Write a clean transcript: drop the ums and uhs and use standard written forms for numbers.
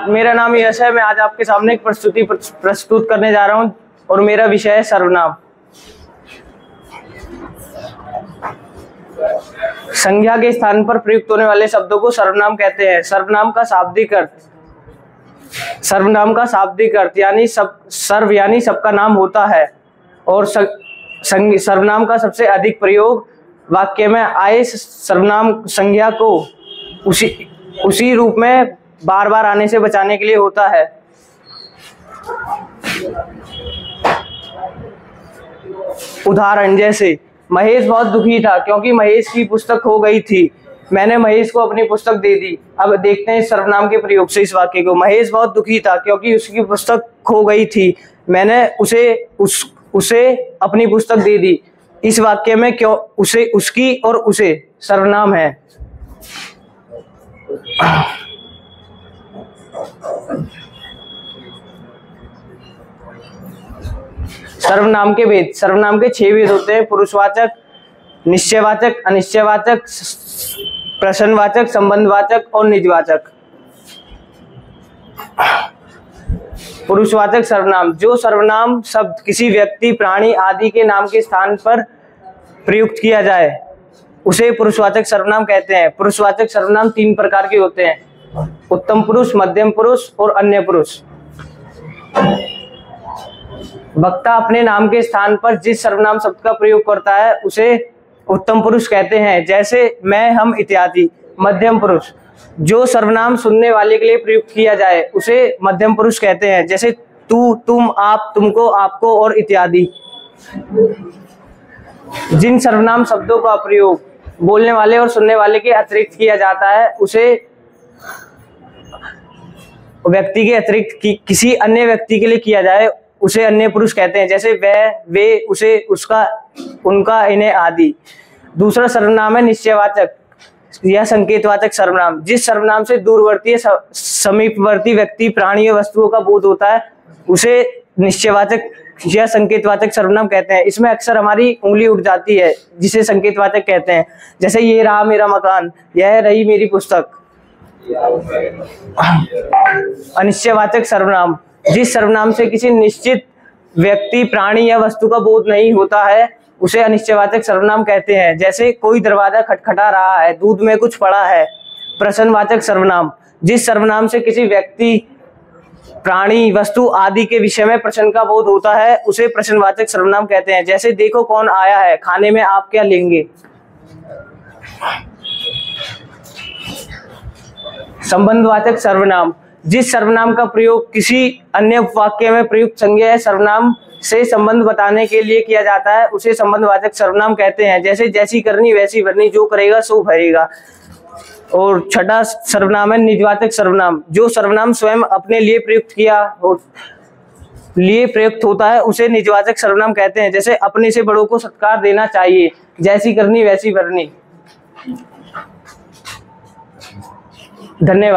मेरा नाम यश है। मैं आज आपके सामने एक प्रस्तुति प्रस्तुत करने जा रहा हूं और मेरा विषय है सर्वनाम। संज्ञा के स्थान पर प्रयुक्त होने वाले शब्दों को सर्वनाम कहते हैं। सर्वनाम का शाब्दिक अर्थ यानी सर्व यानी सबका नाम होता है और सर्वनाम का सबसे अधिक प्रयोग वाक्य में आए सर्वनाम संज्ञा को उसी रूप में बार बार आने से बचाने के लिए होता है। उदाहरण जैसे महेश बहुत दुखी था क्योंकि महेश की पुस्तक खो गई थी। मैंने महेश को अपनी पुस्तक दे दी। अब देखते हैं इस सर्वनाम के प्रयोग से इस वाक्य को। महेश बहुत दुखी था क्योंकि उसकी पुस्तक खो गई थी। मैंने उसे अपनी पुस्तक दे दी। इस वाक्य में क्यों उसे, उसकी और उसे सर्वनाम है। सर्वनाम के भेद। सर्वनाम के 6 भेद होते हैं: पुरुषवाचक, निश्चयवाचक, अनिश्चयवाचक, प्रश्नवाचक, संबंधवाचक और निजवाचक। पुरुषवाचक सर्वनाम। जो सर्वनाम शब्द किसी व्यक्ति, प्राणी आदि के नाम के स्थान पर प्रयुक्त किया जाए उसे पुरुषवाचक सर्वनाम कहते हैं। पुरुषवाचक सर्वनाम 3 प्रकार के होते हैं: उत्तम पुरुष, मध्यम पुरुष और अन्य पुरुष। वक्ता अपने नाम के स्थान पर जिस सर्वनाम शब्द का प्रयोग करता है उसे उत्तम पुरुष कहते हैं, जैसे मैं, हम इत्यादि। मध्यम पुरुष। जो सर्वनाम सुनने वाले के लिए प्रयुक्त किया जाए उसे मध्यम पुरुष कहते हैं, जैसे तू, तुम, आप, तुमको, आपको और इत्यादि। जिन सर्वनाम शब्दों का प्रयोग बोलने वाले और सुनने वाले के अतिरिक्त किया जाता है उसे व्यक्ति के अतिरिक्त किसी अन्य व्यक्ति के लिए किया जाए उसे अन्य पुरुष कहते हैं, जैसे वह, वे, उसे, उसका, उनका, इन्हें आदि। दूसरा सर्वनाम है निश्चयवाचक या संकेतवाचक सर्वनाम। जिस सर्वनाम से दूरवर्ती या समीपवर्ती व्यक्ति, प्राणी या वस्तुओं का बोध होता है उसे निश्चयवाचक या संकेतवाचक सर्वनाम कहते हैं। इसमें अक्सर हमारी उंगली उठ जाती है जिसे संकेतवाचक कहते हैं, जैसे ये रहा मेरा मकान, यह रही मेरी पुस्तक। अनिश्चयवाचक सर्वनाम। जिस सर्वनाम से किसी निश्चित व्यक्ति, प्राणी या वस्तु का बोध नहीं होता है उसे अनिश्चयवाचक सर्वनाम कहते हैं, जैसे कोई दरवाजा खटखटा रहा है, दूध में कुछ पड़ा है। प्रश्नवाचक सर्वनाम। जिस सर्वनाम से किसी व्यक्ति, प्राणी, वस्तु आदि के विषय में प्रश्न का बोध होता है उसे प्रश्नवाचक सर्वनाम कहते हैं, जैसे देखो कौन आया है, खाने में आप क्या लेंगे। संबंधवाचक सर्वनाम। जिस सर्वनाम का प्रयोग किसी अन्य वाक्य में प्रयुक्त संज्ञा या सर्वनाम से संबंध बताने के लिए किया जाता है उसे संबंधवाचक सर्वनाम कहते हैं, जैसे जैसी करनी वैसी भरनी, जो करेगा सो भरेगा। और छठा सर्वनाम है निजवाचक सर्वनाम। जो सर्वनाम स्वयं अपने लिए प्रयुक्त होता है उसे निजवाचक सर्वनाम कहते हैं, जैसे अपने से बड़ों को सत्कार देना चाहिए, जैसी करनी वैसी भरनी। धन्यवाद।